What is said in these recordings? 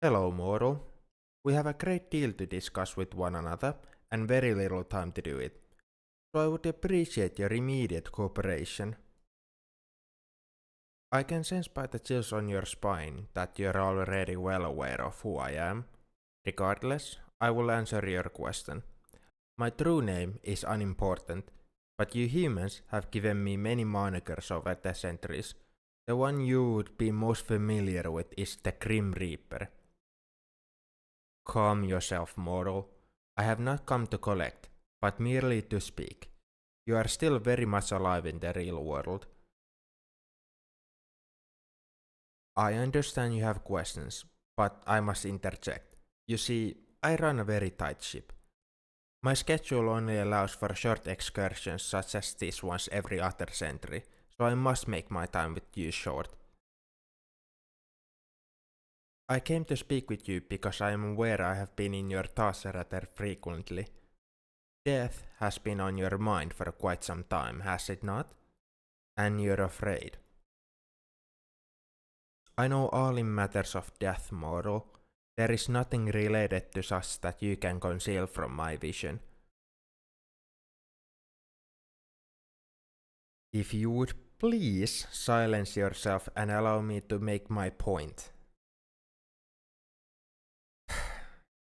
Hello, mortal. We have a great deal to discuss with one another, and very little time to do it. So I would appreciate your immediate cooperation. I can sense by the chills on your spine that you're already well aware of who I am. Regardless, I will answer your question. My true name is unimportant, but you humans have given me many monikers over the centuries. The one you would be most familiar with is the Grim Reaper. Calm yourself, mortal. I have not come to collect, but merely to speak. You are still very much alive in the real world. I understand you have questions, but I must interject. You see, I run a very tight ship. My schedule only allows for short excursions such as this once every other century, so I must make my time with you short. I came to speak with you because I am aware I have been in your thoughts rather frequently. Death has been on your mind for quite some time, has it not? And you're afraid. I know all in matters of death, mortal. There is nothing related to such that you can conceal from my vision. If you would please silence yourself and allow me to make my point.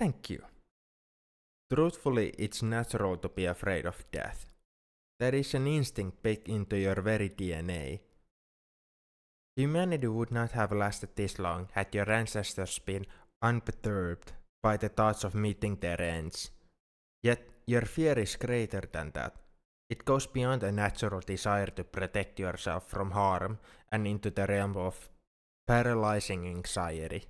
Thank you. Truthfully, it's natural to be afraid of death. There is an instinct baked into your very DNA. Humanity would not have lasted this long had your ancestors been unperturbed by the thoughts of meeting their ends. Yet your fear is greater than that. It goes beyond a natural desire to protect yourself from harm and into the realm of paralyzing anxiety.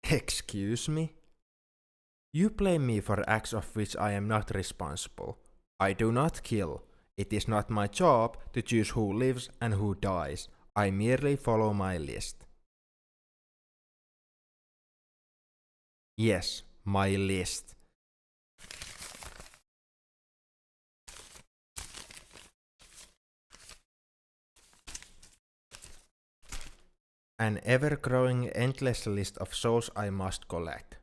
Excuse me? You blame me for acts of which I am not responsible. I do not kill. It is not my job to choose who lives and who dies. I merely follow my list. Yes, my list. An ever-growing endless list of souls I must collect.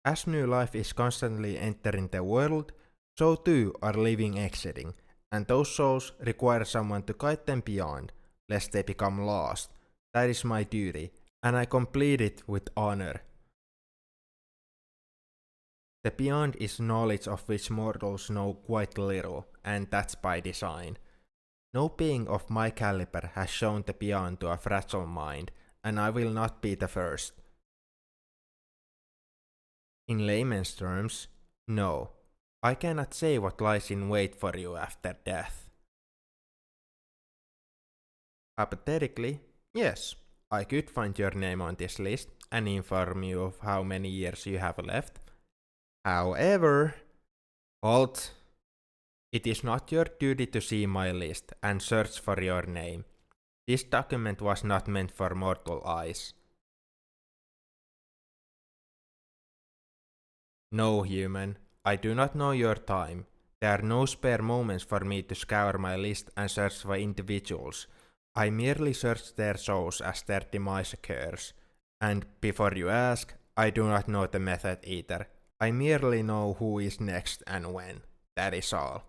As new life is constantly entering the world, so too are living exiting, and those souls require someone to guide them beyond, lest they become lost. That is my duty, and I complete it with honor. The beyond is knowledge of which mortals know quite little, and that's by design. No being of my caliber has shown the beyond to a fragile mind, and I will not be the first. In layman's terms, no. I cannot say what lies in wait for you after death. Hypothetically, yes, I could find your name on this list and inform you of how many years you have left. However, halt. It is not your duty to see my list and search for your name. This document was not meant for mortal eyes. No, human, I do not know your time. There are no spare moments for me to scour my list and search for individuals. I merely search their souls as their demise occurs. And before you ask, I do not know the method either. I merely know who is next and when. That is all.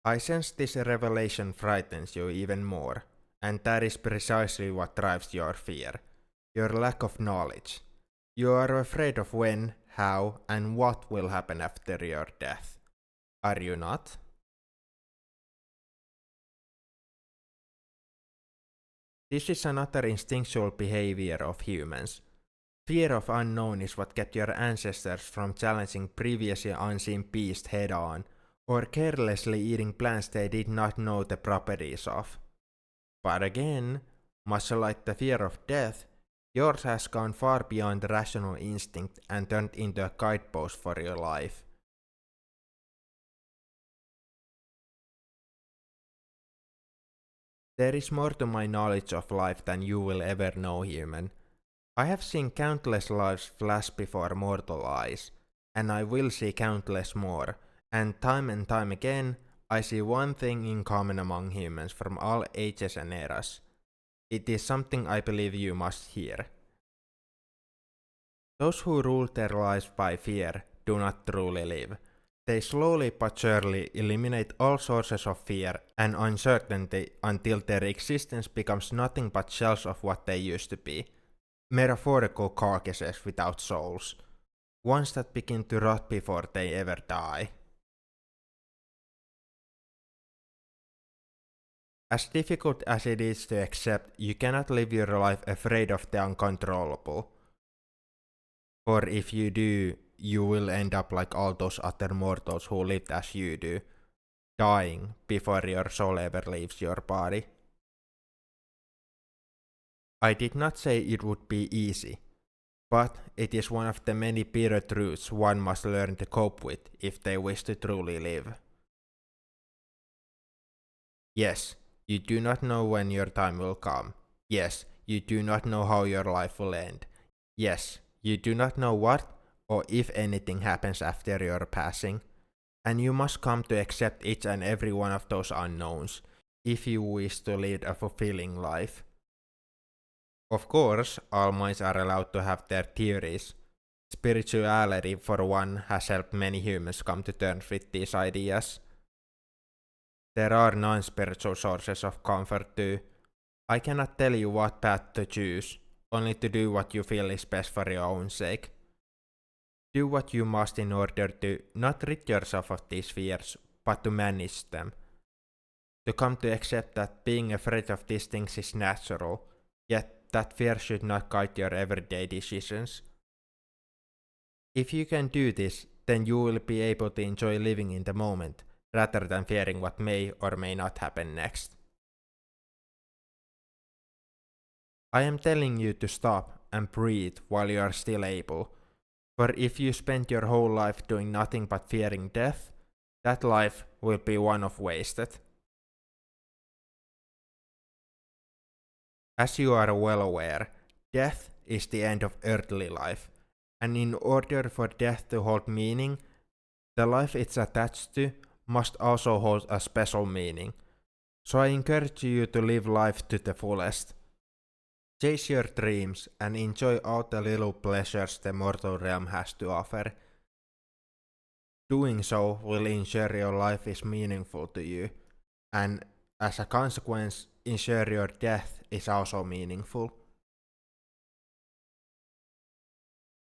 I sense this revelation frightens you even more, and that is precisely what drives your fear. Your lack of knowledge. You are afraid of when, how, and what will happen after your death. Are you not? This is another instinctual behavior of humans. Fear of unknown is what kept your ancestors from challenging previously unseen beasts head on, or carelessly eating plants they did not know the properties of. But again, much like the fear of death, yours has gone far beyond rational instinct and turned into a guidepost for your life. There is more to my knowledge of life than you will ever know, human. I have seen countless lives flash before mortal eyes, and I will see countless more, and time again, I see one thing in common among humans from all ages and eras. It is something I believe you must hear. Those who rule their lives by fear do not truly live. They slowly but surely eliminate all sources of fear and uncertainty until their existence becomes nothing but shells of what they used to be. Metaphorical carcasses without souls. Ones that begin to rot before they ever die. As difficult as it is to accept, you cannot live your life afraid of the uncontrollable. For if you do, you will end up like all those other mortals who lived as you do, dying before your soul ever leaves your body. I did not say it would be easy, but it is one of the many bitter truths one must learn to cope with if they wish to truly live. Yes, you do not know when your time will come. Yes, you do not know how your life will end. Yes, you do not know what or if anything happens after your passing. And you must come to accept each and every one of those unknowns if you wish to lead a fulfilling life. Of course, all minds are allowed to have their theories. Spirituality, for one, has helped many humans come to terms with these ideas. There are non-spiritual sources of comfort too. I cannot tell you what path to choose, only to do what you feel is best for your own sake. Do what you must in order to not rid yourself of these fears, but to manage them. To come to accept that being afraid of these things is natural, yet that fear should not guide your everyday decisions. If you can do this, then you will be able to enjoy living in the moment, rather than fearing what may or may not happen next. I am telling you to stop and breathe while you are still able, for if you spend your whole life doing nothing but fearing death, that life will be one of wasted. As you are well aware, death is the end of earthly life, and in order for death to hold meaning, the life it's attached to must also hold a special meaning. So I encourage you to live life to the fullest. Chase your dreams and enjoy all the little pleasures the mortal realm has to offer. Doing so will ensure your life is meaningful to you, and as a consequence, ensure your death is also meaningful.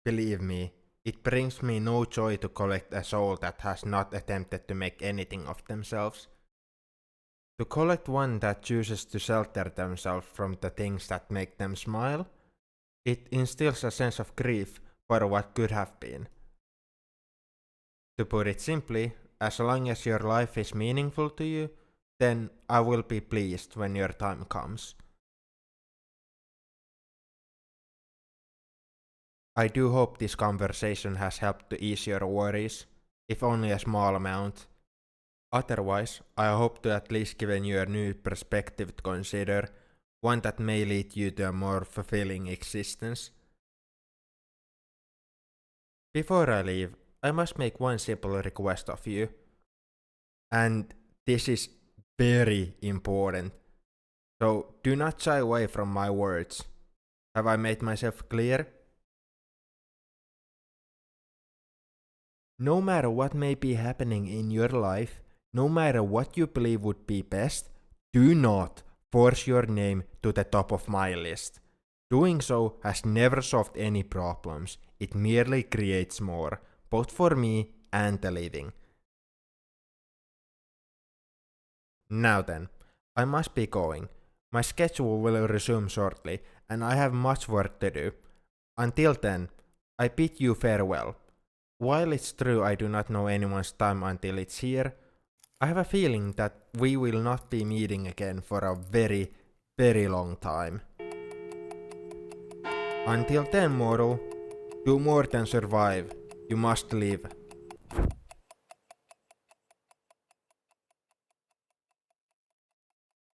Believe me, it brings me no joy to collect a soul that has not attempted to make anything of themselves. To collect one that chooses to shelter themselves from the things that make them smile, it instills a sense of grief for what could have been. To put it simply, as long as your life is meaningful to you, then I will be pleased when your time comes. I do hope this conversation has helped to ease your worries, if only a small amount. Otherwise, I hope to at least given you a new perspective to consider, one that may lead you to a more fulfilling existence. Before I leave, I must make one simple request of you. And this is very important. So do not shy away from my words. Have I made myself clear? No matter what may be happening in your life, no matter what you believe would be best, do not force your name to the top of my list. Doing so has never solved any problems. It merely creates more, both for me and the living. Now then, I must be going. My schedule will resume shortly, and I have much work to do. Until then, I bid you farewell. While it's true I do not know anyone's time until it's here, I have a feeling that we will not be meeting again for a very, very long time. Until then, mortal, do more than survive. You must live.